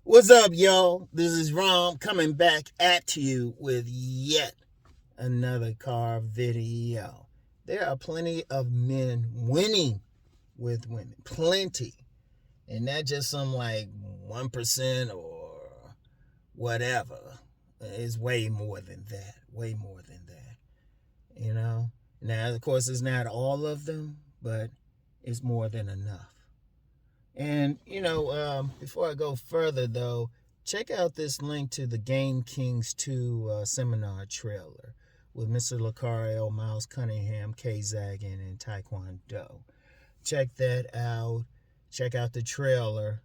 What's up, y'all? This is Rom coming back at you with yet another car video. There are plenty of men winning with women. Plenty. And not just some like 1% or whatever. It's way more than that. Way more than that. You know? Now, of course, it's not all of them, but it's more than enough. And, before I go further, though, check out this link to the Game Kings 2 seminar trailer with Mr. Lucario, Miles Cunningham, Kay Zagan, and Taekwondo. Check that out. Check out the trailer.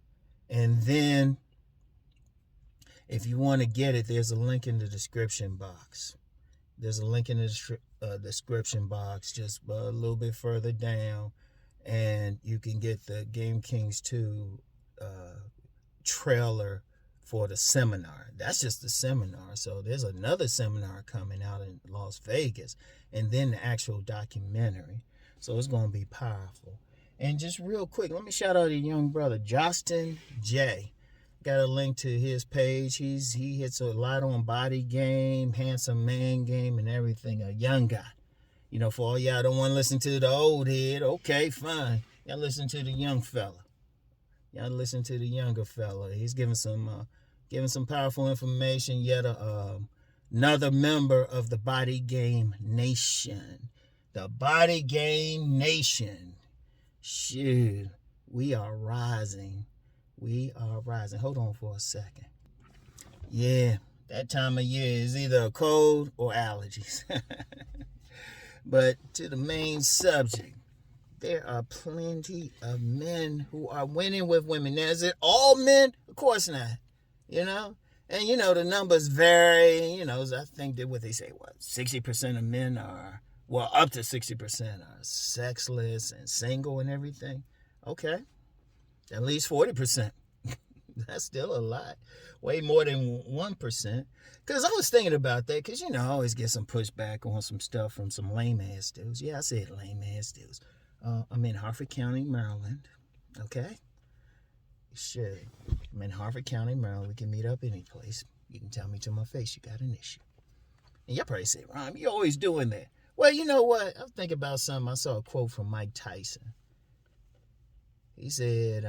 And then, if you want to get it, there's a link in the description box. There's a link in the description box just a little bit further down. And you can get the Game Kings 2 trailer for the seminar. That's just the seminar. So there's another seminar coming out in Las Vegas. And then the actual documentary. So it's going to be powerful. And just real quick, let me shout out a young brother, JostenJ. Got a link to his page. He hits a lot on Bodygame, Handsome Man Game, and everything. A young guy. For all y'all don't want to listen to the old head, okay, fine. Y'all listen to the young fella. Y'all listen to the younger fella. He's giving some powerful information. Yet another member of the Bodygame Nation. The Bodygame Nation. Shoot, we are rising. We are rising. Hold on for a second. Yeah, that time of year is either a cold or allergies. But to the main subject, there are plenty of men who are winning with women. Now, is it all men? Of course not. And, the numbers vary. I think that what they say, 60% of men are, up to 60% are sexless and single and everything. Okay. At least 40%. That's still a lot. Way more than 1%. Because I was thinking about that. Because, I always get some pushback on some stuff from some lame-ass dudes. Yeah, I said lame-ass dudes. I'm in Harford County, Maryland. Okay? Shit. I'm in Harford County, Maryland. We can meet up any place. You can tell me to my face you got an issue. And y'all probably say, Ron, you're always doing that. Well, you know what? I'm thinking about something. I saw a quote from Mike Tyson. He said,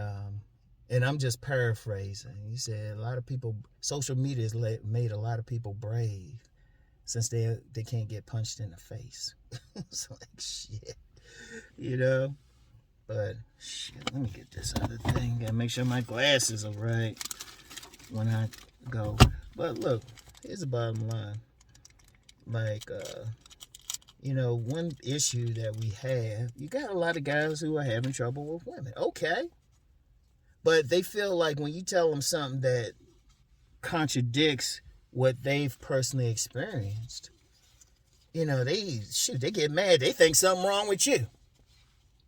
and I'm just paraphrasing. He said, a lot of people, social media has made a lot of people brave since they can't get punched in the face. It's like, shit, But, shit, let me get this other thing. Gotta make sure my glasses are right when I go. But look, here's the bottom line. One issue that we have, you got a lot of guys who are having trouble with women. Okay. But they feel like when you tell them something that contradicts what they've personally experienced, they get mad. They think something wrong with you.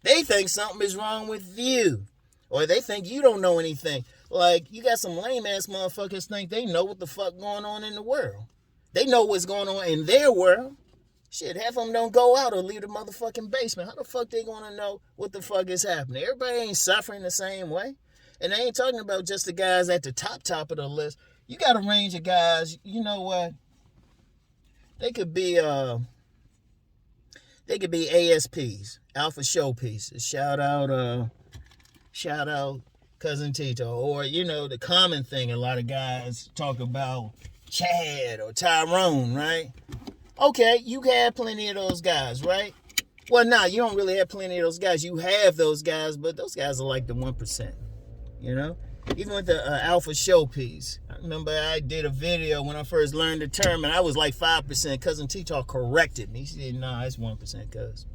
They think something is wrong with you. Or they think you don't know anything. Like, you got some lame-ass motherfuckers think they know what the fuck going on in the world. They know what's going on in their world. Shit, half of them don't go out or leave the motherfucking basement. How the fuck they gonna know what the fuck is happening? Everybody ain't suffering the same way. And I ain't talking about just the guys at the top of the list. You got a range of guys, you know what? They could be ASPs, alpha showpieces. Shout out Cousin Tito. Or, the common thing a lot of guys talk about, Chad or Tyrone, right? Okay, you have plenty of those guys, right? Well, you don't really have plenty of those guys. You have those guys, but those guys are like the 1%, Even with the alpha showpiece. I remember I did a video when I first learned the term, and I was like 5%. Cousin T-Talk corrected me. He said, nah, it's 1%, cuz.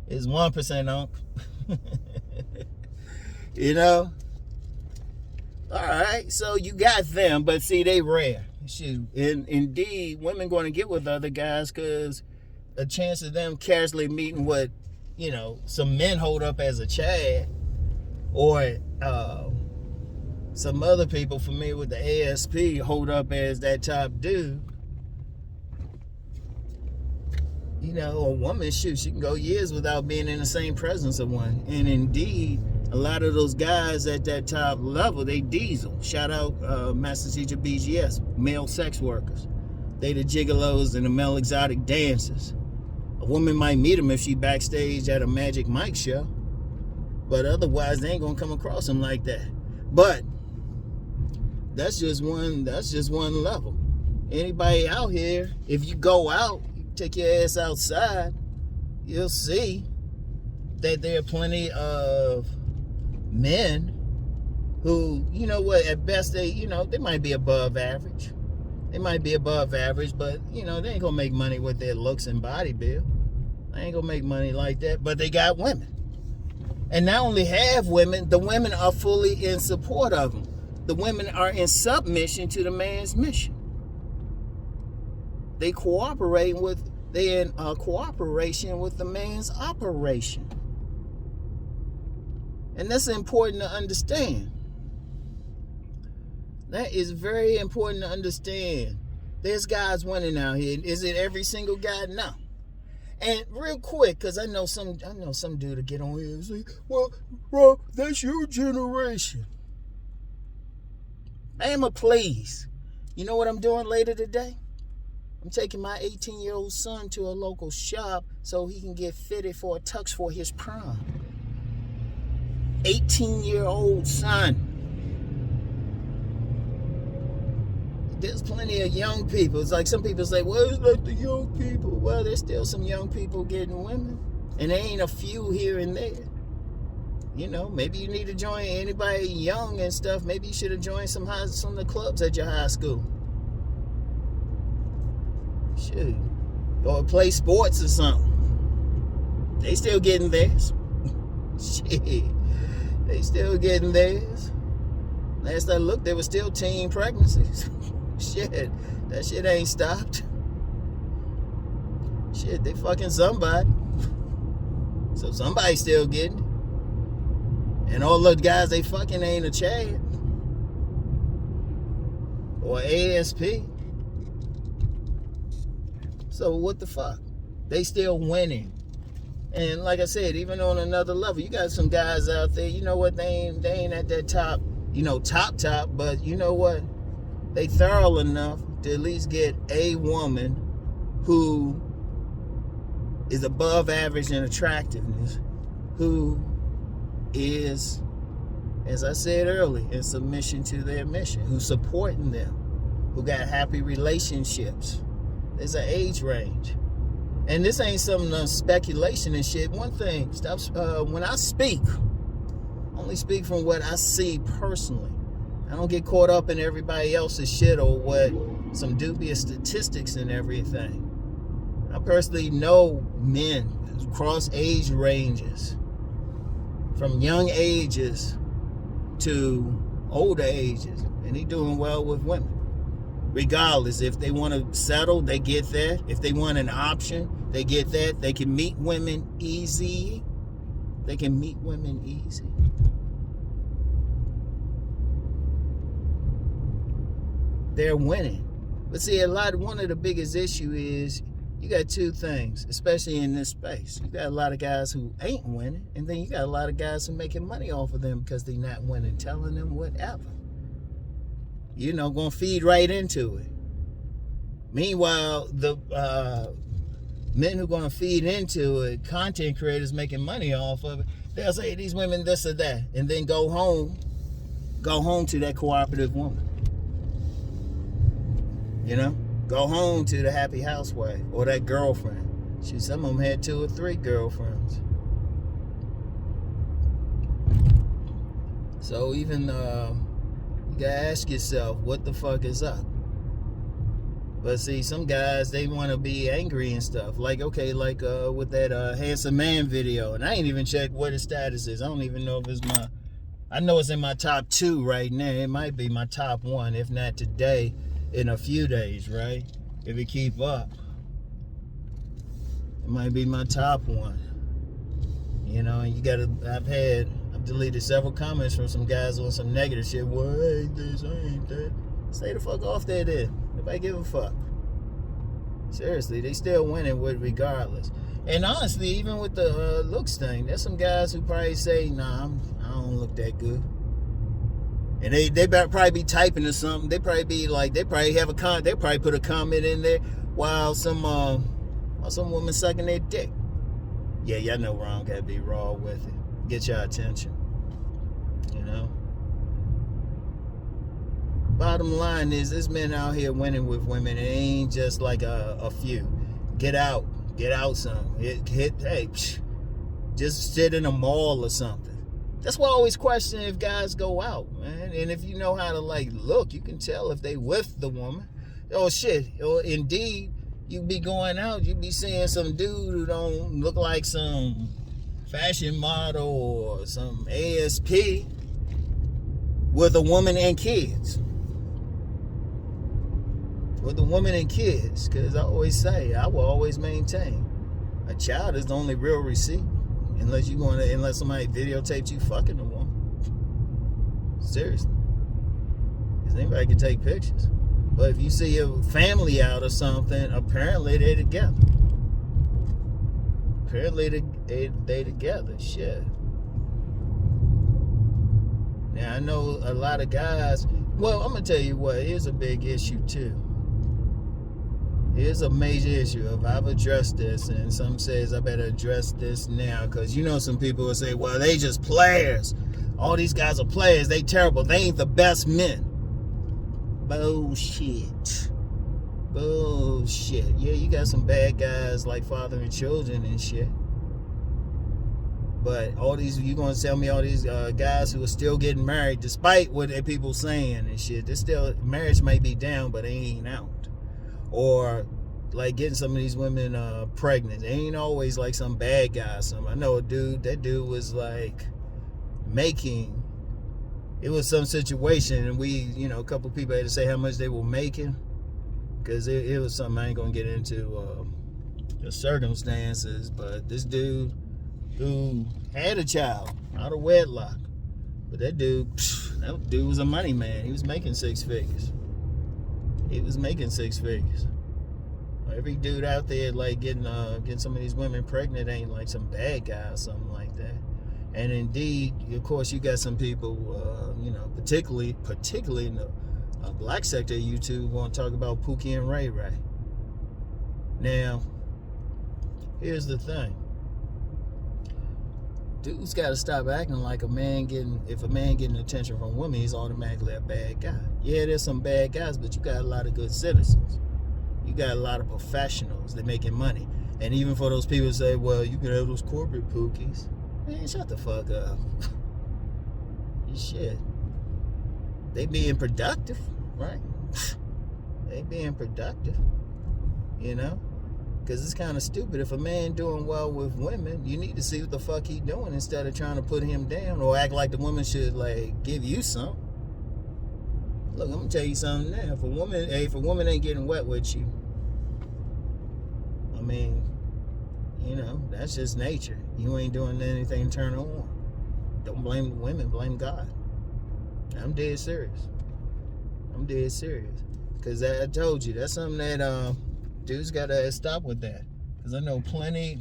It's 1%, Unc. All right, so you got them, but see, they rare. Shoot, and indeed, women going to get with other guys because a chance of them casually meeting what, some men hold up as a Chad, or some other people familiar with the ASP hold up as that top dude. A woman, shoot, she can go years without being in the same presence of one. And indeed, A lot of those guys at that top level, they diesel. Shout out Master Teacher BGS, male sex workers. They the gigolos and the male exotic dancers. A woman might meet them if she backstage at a Magic Mike show, but otherwise they ain't gonna come across them like that. But that's just one level. Anybody out here, if you go out, take your ass outside, you'll see that there are plenty of men who, you know what, at best they might be above average. They might be above average, but they ain't gonna make money with their looks and body build. They ain't gonna make money like that, but they got women. And not only have women, the women are fully in support of them. The women are in submission to the man's mission. They in cooperation with the man's operation. And that's important to understand. That is very important to understand. There's guys winning out here. Is it every single guy? No. And real quick, because I know some dude to get on here and say, well, bro, that's your generation. Bama, please. You know what I'm doing later today? I'm taking my 18-year-old son to a local shop so he can get fitted for a tux for his prom. 18-year-old son. There's plenty of young people. It's like some people say, well, it's like the young people. Well, there's still some young people getting women. And there ain't a few here and there. Maybe you need to join anybody young and stuff. Maybe you should have joined some of the clubs at your high school. Shoot. Or play sports or something. They still getting theirs. Shit. They still getting theirs. Last I looked, there were still teen pregnancies. Shit. That shit ain't stopped. Shit, they fucking somebody. So somebody's still getting it. And all the guys they fucking ain't a Chad. Or ASP. So what the fuck? They still winning. And like I said, even on another level, you got some guys out there, you know what, they ain't at that top, top, but you know what? They thorough enough to at least get a woman who is above average in attractiveness, who is, as I said earlier, in submission to their mission, who's supporting them, who got happy relationships. There's an age range. And this ain't some speculation and shit. One thing, when I speak, I only speak from what I see personally. I don't get caught up in everybody else's shit or what some dubious statistics and everything. I personally know men across age ranges, from young ages to older ages, and they doing well with women. Regardless, if they want to settle, they get that. If they want an option, they get that. They can meet women easy. They're winning. But see, one of the biggest issue is you got two things, especially in this space. You got a lot of guys who ain't winning, and then you got a lot of guys who making money off of them because they not winning, telling them whatever. Gonna feed right into it. Meanwhile, the men who gonna feed into it, content creators making money off of it, they'll say these women this or that, and then go home to that cooperative woman. Go home to the happy housewife or that girlfriend. Shoot, some of them had 2 or 3 girlfriends. So even you gotta ask yourself, what the fuck is up? But see, some guys, they want to be angry and stuff. Like with that Handsome Man video. And I ain't even checked what his status is. I don't even know if it's I know it's in my top 2 right now. It might be my top 1, if not today, in a few days, right? If it keep up. It might be my top 1. And I've deleted several comments from some guys on some negative shit. Well, I ain't this, I ain't that. Stay the fuck off there then. Nobody give a fuck. Seriously, they still winning with regardless. And honestly, even with the looks thing, there's some guys who probably say, nah, I don't don't look that good. And they probably be typing or something. They probably have they probably put a comment in there while some woman sucking their dick. Yeah, y'all know Rom gotta be raw with it. Get your attention. You know? Bottom line is, this men out here winning with women. It ain't just like a few. Get out some. Just sit in a mall or something. That's why I always question if guys go out, man. And if you know how to look, you can tell if they with the woman. Oh shit. Or indeed, you be going out, you be seeing some dude who don't look like some fashion model or some ASP with a woman and kids. With a woman and kids. Because I always say, I will always maintain, a child is the only real receipt. Unless somebody videotaped you fucking a woman. Seriously. Because anybody can take pictures. But if you see a family out or something, apparently they're together. Apparently they together. Shit. Now I know a lot of guys. Well, I'm gonna tell you what. Here's a big issue too. Here's a major issue. If I've addressed this, and some says I better address this now, because some people will say, well, they just players. All these guys are players. They terrible. They ain't the best men. Bullshit. Yeah, you got some bad guys like fathering children and shit. But you gonna tell me all these guys who are still getting married, despite what people saying and shit, marriage may be down, but they ain't out. Or getting some of these women pregnant. They ain't always like some bad guy. I know that dude was making, it was some situation, and a couple people had to say how much they were making, because it was something I ain't gonna get into the circumstances. But this dude who had a child out of wedlock, but that dude was a money man. He was making six figures. Every dude out there getting some of these women pregnant ain't like some bad guy or something like that. And indeed, of course, you got some people, particularly in the black sector of YouTube, want to talk about Pookie and Ray Ray. Now, here's the thing. Dudes got to stop acting like if a man getting attention from women, he's automatically a bad guy. Yeah, there's some bad guys, but you got a lot of good citizens. You got a lot of professionals that making money. And even for those people who say, well, you can have those corporate pookies. Man, shut the fuck up. Shit. They being productive, right? They being productive, Because it's kind of stupid. If a man doing well with women, you need to see what the fuck he doing instead of trying to put him down or act like the woman should give you something. Look, I'm gonna tell you something now. If a woman ain't getting wet with you, I mean, that's just nature. You ain't doing anything to turn her on. Don't blame the women, blame God. I'm dead serious. Because I told you, that's something that dudes gotta stop with that. Because I know plenty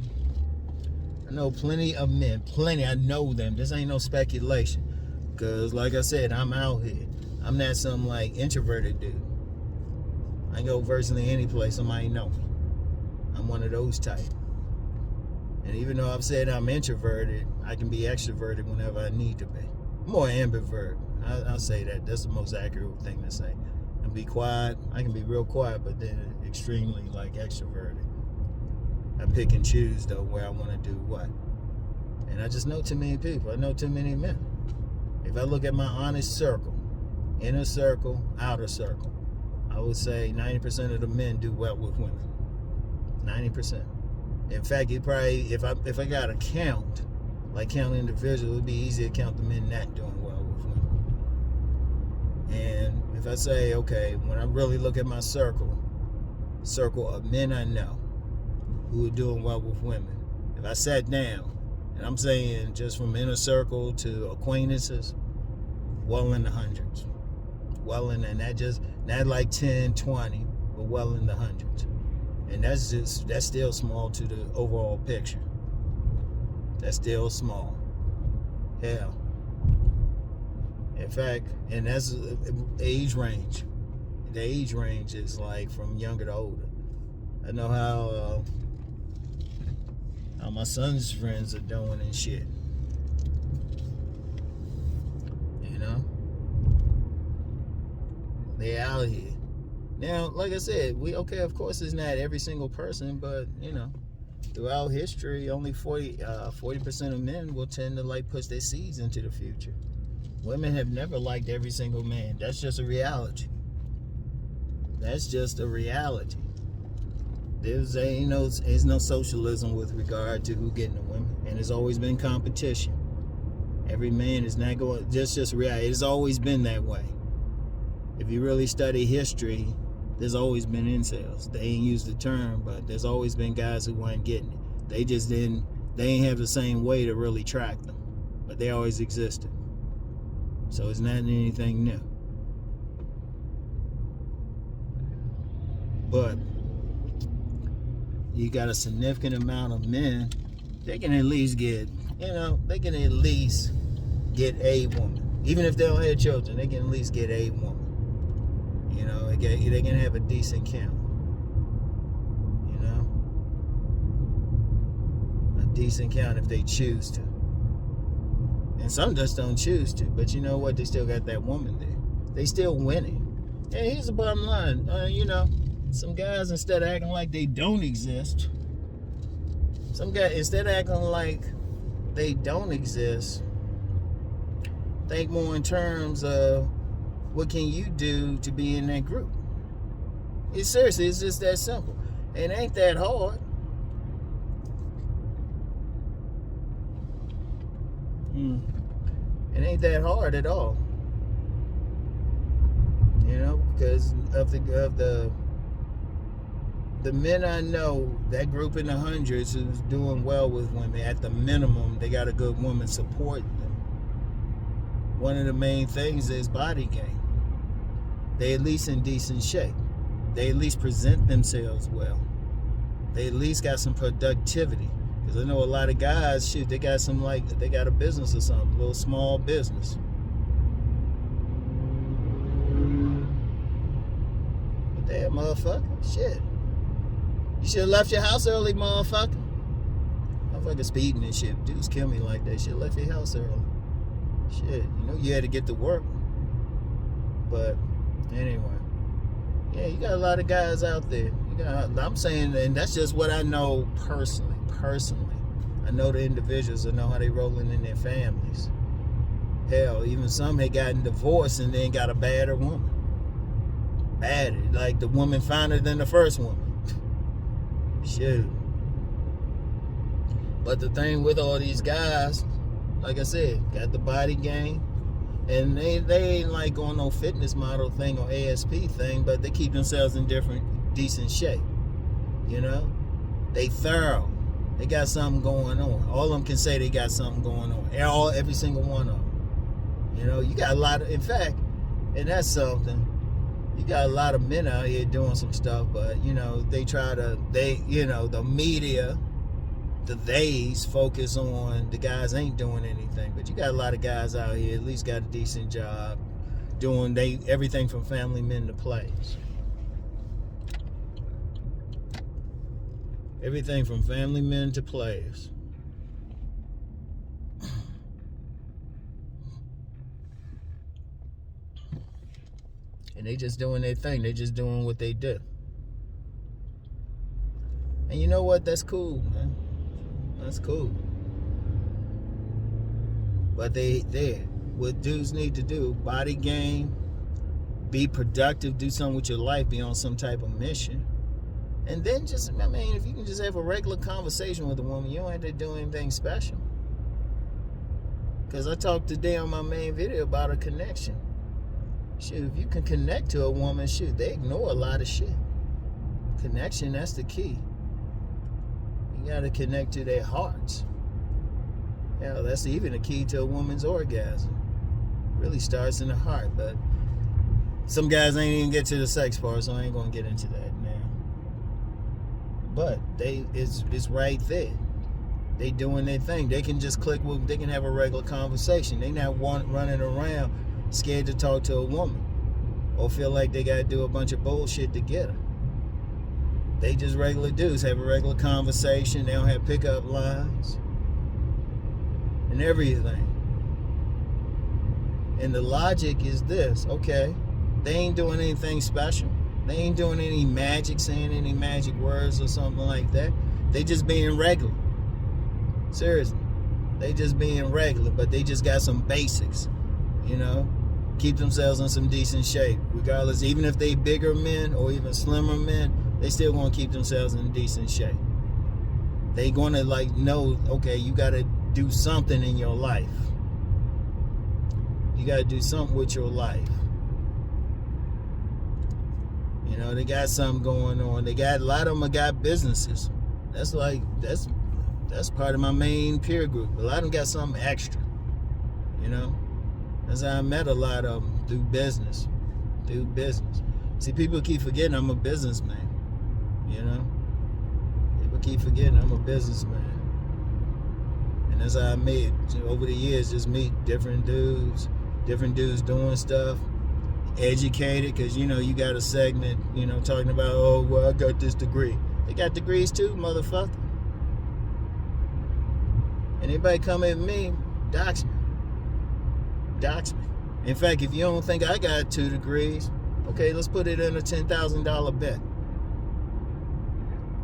of men. I know them. This ain't no speculation. Because like I said, I'm out here. I'm not some introverted dude. I go virtually any place somebody know me. I'm one of those type. And even though I've said I'm introverted, I can be extroverted whenever I need to be. More ambivert. I'll say that. That's the most accurate thing to say. And be quiet. I can be real quiet, but then extremely extroverted. I pick and choose though where I want to do what. And I just know too many people. I know too many men. If I look at my honest circle, inner circle, outer circle, I would say 90% of the men do well with women. 90%. In fact, it probably, if I got to count individuals, it would be easy to count the men not doing well with women. And if I say, okay, when I really look at my circle of men I know who are doing well with women, if I sat down, and I'm saying just from inner circle to acquaintances, well in the hundreds. Well in, and not like 10, 20, but well in the hundreds. And that's still small to the overall picture. That's still small. Hell, In fact, and that's age range. The age range is like from younger to older. I know how my son's friends are doing and shit. You know? They out here. Now, like I said, of course it's not every single person, but, you know, throughout history, only 40% of men will tend to, like, push their seeds into the future. Women have never liked every single man. That's just a reality. That's just a reality. There's no socialism with regard to who getting the women, and there's always been competition. Every man is not going. Just reality. It's always been that way. If you really study history, there's always been incels. They ain't used the term, but there's always been guys who weren't getting it. They just didn't. They ain't have the same way to really track them, but they always existed. So it's not anything new. But you got a significant amount of men, they can at least get, they can at least get a woman. Even if they don't have children, they can at least get a woman. They can have a decent count. A decent count if they choose to. And some just don't choose to. But you know what? They still got that woman there. They still winning. And here's the bottom line. Some guys, instead of acting like they don't exist, think more in terms of what can you do to be in that group. It's just that simple. It ain't that hard. It ain't that hard at all. Because of the men I know, that group in the hundreds who's doing well with women, at the minimum, they got a good woman supporting them. One of the main things is Bodygame. They at least in decent shape. They at least present themselves well. They at least got some productivity. Because I know a lot of guys, they got they got a business or something, a little small business. But damn, motherfucker, shit. You should have left your house early, motherfucker. Motherfucker speeding and shit. Dudes kill me like that. You should have left your house early. Shit, you had to get to work. But anyway, yeah, you got a lot of guys out there. I'm saying, and that's just what I know personally. I know the individuals. I know how they rolling in their families. Hell, even some had gotten divorced and then got a badder woman. Badder, like the woman finer than the first woman. Shoot. But the thing with all these guys, like I said, got the body game, and they ain't like on no fitness model thing or ASP thing, but they keep themselves in decent shape. They thorough. They got something going on. All of them can say they got something going on. Every single one of them. You got a lot of, in fact, and that's something. You got a lot of men out here doing some stuff, but the media, the theys focus on the guys ain't doing anything. But you got a lot of guys out here at least got a decent job doing everything from family men to plays. Everything from family men to players. And they just doing their thing. They just doing what they do. And you know what? That's cool, man. That's cool. But what dudes need to do, body game, be productive, do something with your life, be on some type of mission. And then if you can just have a regular conversation with a woman, you don't have to do anything special. Because I talked today on my main video about a connection. Shoot, if you can connect to a woman, they ignore a lot of shit. Connection, that's the key. You got to connect to their hearts. Hell, that's even the key to a woman's orgasm. Really starts in the heart, but some guys ain't even get to the sex part, so I ain't going to get into that now. But it's right there. They doing their thing. They can just click with, they can have a regular conversation. They not running around scared to talk to a woman, or feel like they gotta do a bunch of bullshit to get her. They just regular dudes, have a regular conversation. They don't have pickup lines and everything. And the logic is this, okay, they ain't doing anything special. They ain't doing any magic, saying any magic words or something like that. They just being regular. Seriously. They just being regular, but they just got some basics, you know? Keep themselves in some decent shape. Regardless, even if they bigger men or even slimmer men, they still gonna keep themselves in decent shape. They gonna like know, okay, you gotta do something in your life. You gotta do something with your life. You know, they got something going on. They got, a lot of them got businesses. That's part of my main peer group. A lot of them got something extra. You know? That's how I met a lot of them, through business. See, people keep forgetting I'm a businessman. You know? People keep forgetting I'm a businessman. And that's how I made, over the years, just meet different dudes doing stuff. Educated, because, you know, you got a segment, you know, talking about, oh, well, I got this degree. They got degrees too, motherfucker. Anybody come at me, dox me. In fact, if you don't think I got 2 degrees, okay, let's put it in a $10,000 bet.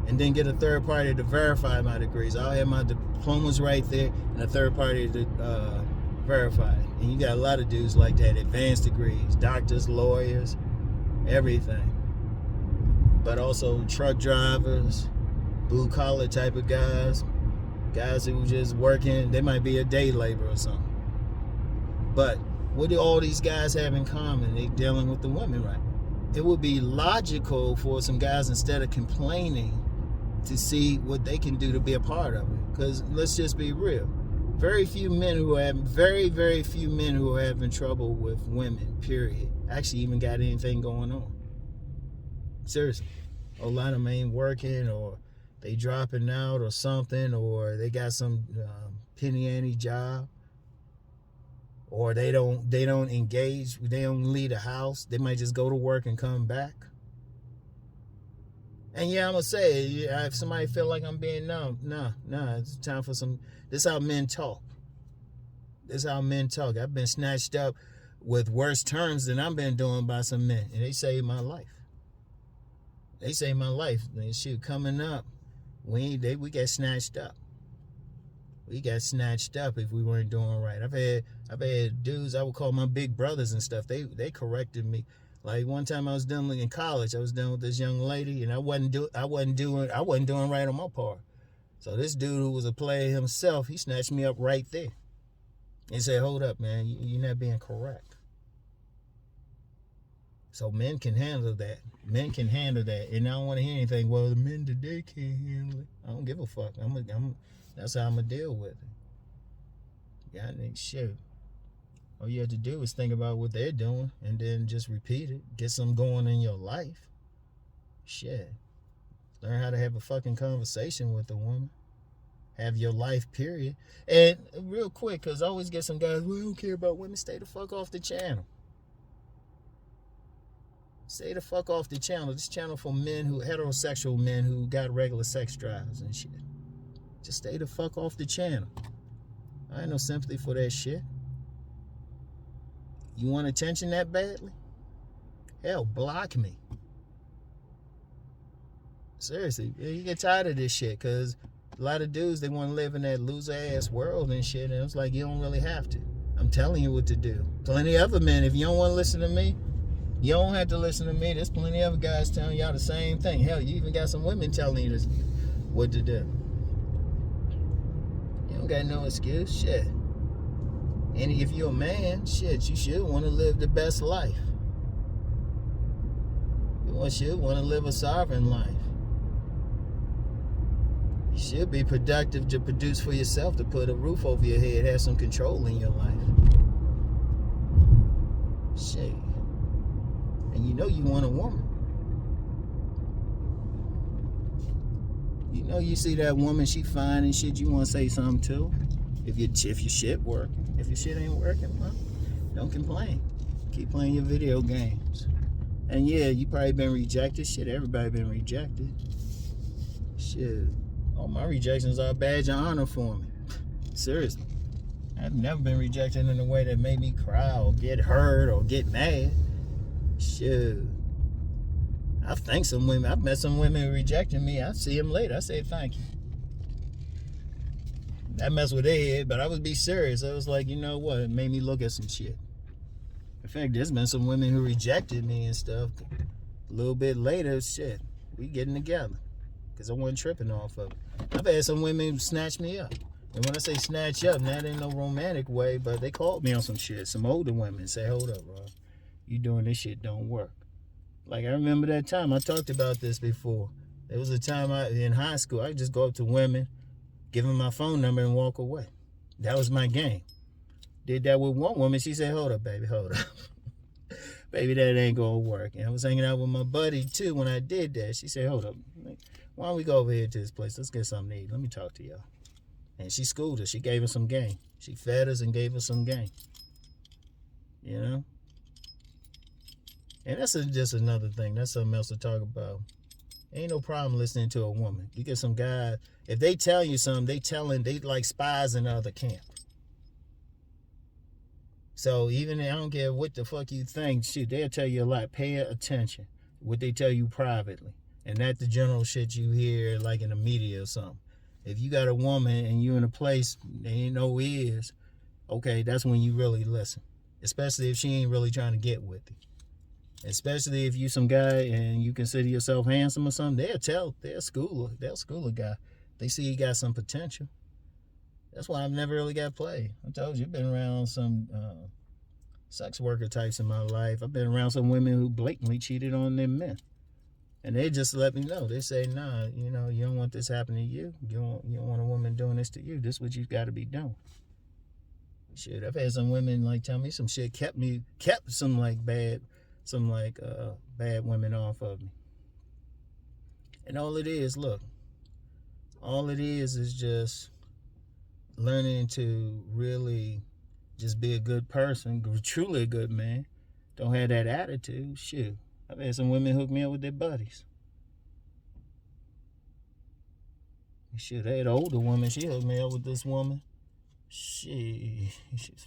And then get a third party to verify my degrees. I'll have my diplomas right there and a third party to verify it. And you got a lot of dudes like that, advanced degrees, doctors, lawyers, everything. But also truck drivers, blue collar type of guys who just working, they might be a day laborer or something. But what do all these guys have in common? They dealing with the women, right? It would be logical for some guys, instead of complaining, to see what they can do to be a part of it. Because let's just be real. Very few men who are having trouble with women, period, actually even got anything going on. Seriously. A lot of them ain't working, or they dropping out or something, or they got some penny ante job, or they don't engage, they don't leave the house. They might just go to work and come back. And yeah, I'm gonna say, if somebody feel like I'm being numb, nah, it's time for some. This is how men talk. I've been snatched up with worse terms than I've been doing by some men, and they saved my life. And shit, coming up, we got snatched up. We got snatched up if we weren't doing right. I've had dudes I would call my big brothers and stuff. They corrected me. Like one time I was dealing in college, I was dealing with this young lady, and I wasn't doing right on my part. So this dude who was a player himself, he snatched me up right there. He said, "Hold up, man, you're not being correct." So men can handle that. And I don't want to hear anything, well, the men today can't handle it. I don't give a fuck. That's how I'm going to deal with it. Yeah, shit. All you have to do is think about what they're doing and then just repeat it. Get some going in your life. Shit. Learn how to have a fucking conversation with a woman. Have your life, period. And real quick, because I always get some guys, well, I don't care about women. Stay the fuck off the channel. Stay the fuck off the channel. This channel for heterosexual men who got regular sex drives and shit. Just stay the fuck off the channel. I ain't no sympathy for that shit. You want attention that badly? Hell, block me. Seriously, you get tired of this shit, because a lot of dudes, they want to live in that loser-ass world and shit, and it's like, you don't really have to. I'm telling you what to do. Plenty of other men, if you don't want to listen to me, you don't have to listen to me. There's plenty of other guys telling y'all the same thing. Hell, you even got some women telling you what to do. You don't got no excuse, shit. And if you're a man, shit, you should want to live the best life. You should want to live a sovereign life. You should be productive to produce for yourself, to put a roof over your head, have some control in your life. Shit. And you know you want a woman. You know you see that woman, she fine and shit, you want to say something to. If your shit working. If your shit ain't working, well, don't complain. Keep playing your video games. And yeah, you probably been rejected. Shit, everybody been rejected. Shit. All my rejections are a badge of honor for me. Seriously. I've never been rejected in a way that made me cry or get hurt or get mad. Shit. I think some women, I've met some women who rejected me. I see them later. I say thank you. That messed with their head, but I would be serious. I was like, you know what? It made me look at some shit. In fact, there's been some women who rejected me and stuff. A little bit later, shit, we getting together. Because I wasn't tripping off of it. I've had some women snatch me up. And when I say snatch up, that ain't no romantic way, but they called me on some shit. Some older women say, hold up, Rob. You doing this shit don't work. Like, I remember that time. I talked about this before. There was a time in high school, I could just go up to women, give them my phone number, and walk away. That was my game. Did that with one woman. She said, hold up, baby, hold up. Baby, that ain't gonna work. And I was hanging out with my buddy, too, when I did that. She said, hold up. Why don't we go over here to this place? Let's get something to eat. Let me talk to y'all. And she schooled us. She gave us some game. She fed us and gave us some game. You know? And that's just another thing. That's something else to talk about. Ain't no problem listening to a woman. You get some guy, if they tell you something, they like spies in the other camp. So even I don't care what the fuck you think, shit, they'll tell you a lot. Pay attention. What they tell you privately. And not the general shit you hear like in the media or something. If you got a woman and you in a place there ain't no ears, okay, that's when you really listen. Especially if she ain't really trying to get with you. Especially if you some guy and you consider yourself handsome or something, they'll school a guy. They see he got some potential. That's why I've never really got played. I told you, I've been around some sex worker types in my life. I've been around some women who blatantly cheated on their men. And they just let me know. They say, nah, you know, you don't want this happening to you. You don't want a woman doing this to you. This is what you got to be doing. Shit, I've had some women like tell me some shit, kept some bad women off of me. And all it is just learning to really just be a good person, truly a good man. Don't have that attitude. Shit. I've had some women hook me up with their buddies. Shit, I had an older woman. She hooked me up with this woman. She's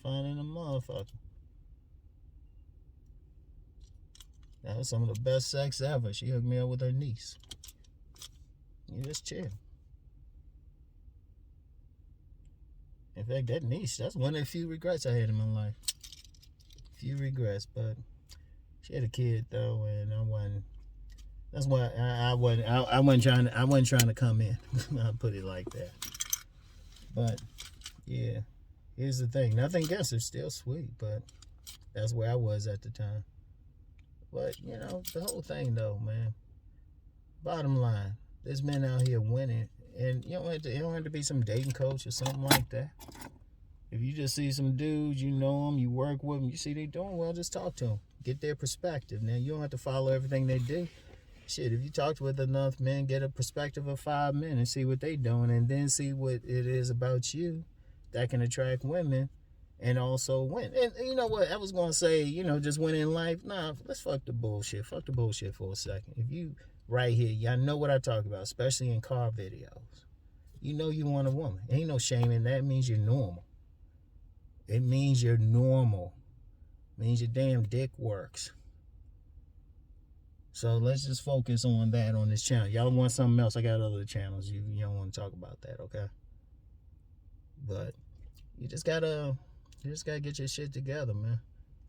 fine in a motherfucker. That was some of the best sex ever. She hooked me up with her niece. You just chill. In fact, that niece, that's one of the few regrets I had in my life. Few regrets, but she had a kid though, and I wasn't. That's why I wasn't trying to come in. I'll put it like that. But yeah, here's the thing. Nothing against her, still sweet, but that's where I was at the time. But you know, the whole thing though, man. Bottom line, there's men out here winning, and you don't have to be some dating coach or something like that. If you just see some dudes, you know them, you work with them, you see they doing well, just talk to them. Get their perspective. Now, you don't have to follow everything they do. Shit, if you talk with enough men, get a perspective of 5 men and see what they doing, and then see what it is about you that can attract women and also win. And you know what? I was going to say, you know, just win in life. Nah, let's fuck the bullshit. Fuck the bullshit for a second. If you right here, y'all know what I talk about, especially in car videos. You know you want a woman. Ain't no shame in that. It means you're normal. It means you're normal. It means your damn dick works. So let's just focus on that on this channel. Y'all want something else? I got other channels. You don't want to talk about that, okay? But you just gotta get your shit together, man.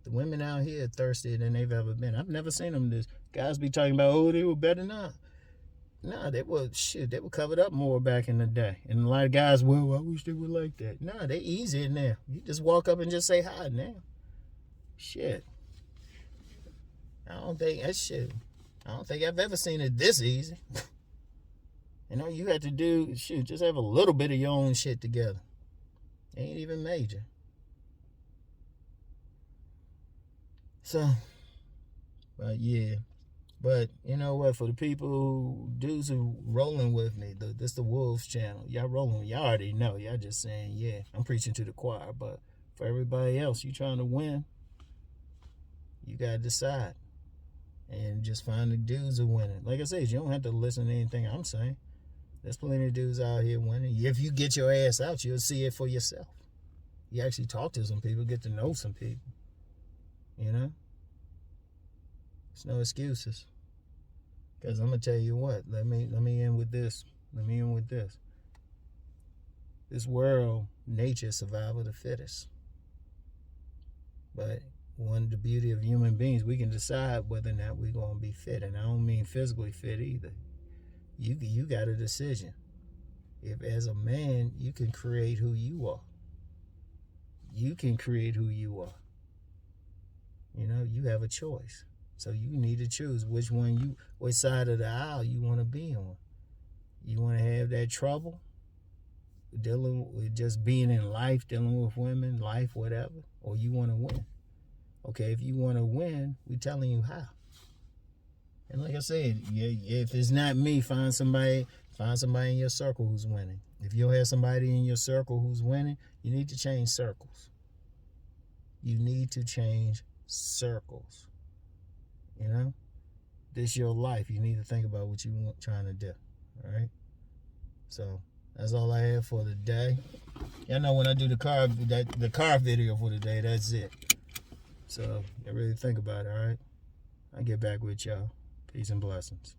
The women out here are thirstier than they've ever been. I've never seen them this. Guys be talking about, oh, they were better now. Nah, they were covered up more back in the day. And a lot of guys, well, I wish they were like that. Nah, they easier now. You just walk up and just say hi now. Shit. I don't think I've ever seen it this easy. And all you have to do, just have a little bit of your own shit together. Ain't even major. So, but yeah. But you know what? For the dudes who rolling with me, this the Wolves channel. Y'all rolling. Y'all already know. Y'all just saying, yeah, I'm preaching to the choir. But for everybody else, you trying to win. You gotta decide. And just find the dudes who winning. Like I said, you don't have to listen to anything I'm saying. There's plenty of dudes out here winning. If you get your ass out, you'll see it for yourself. You actually talk to some people, get to know some people. You know? There's no excuses. Because I'm going to tell you what. Let me end with this. This world, nature, survival of the fittest. But the beauty of human beings, we can decide whether or not we're going to be fit. And I don't mean physically fit either. You got a decision. If as a man, you can create who you are. You can create who you are. You know, you have a choice. So you need to choose which side of the aisle you want to be on. You want to have that trouble dealing with just being in life, dealing with women, life, whatever, or you want to win. Okay, if you want to win, we're telling you how. And like I said, if it's not me, find somebody in your circle who's winning. If you have somebody in your circle who's winning, you need to change circles. You need to change circles. You know? This is your life. You need to think about what you're trying to do. All right? So, that's all I have for today. Y'all know when I do the car video for today, that's it. So, you really think about it, all right? I'll get back with y'all. Peace and blessings.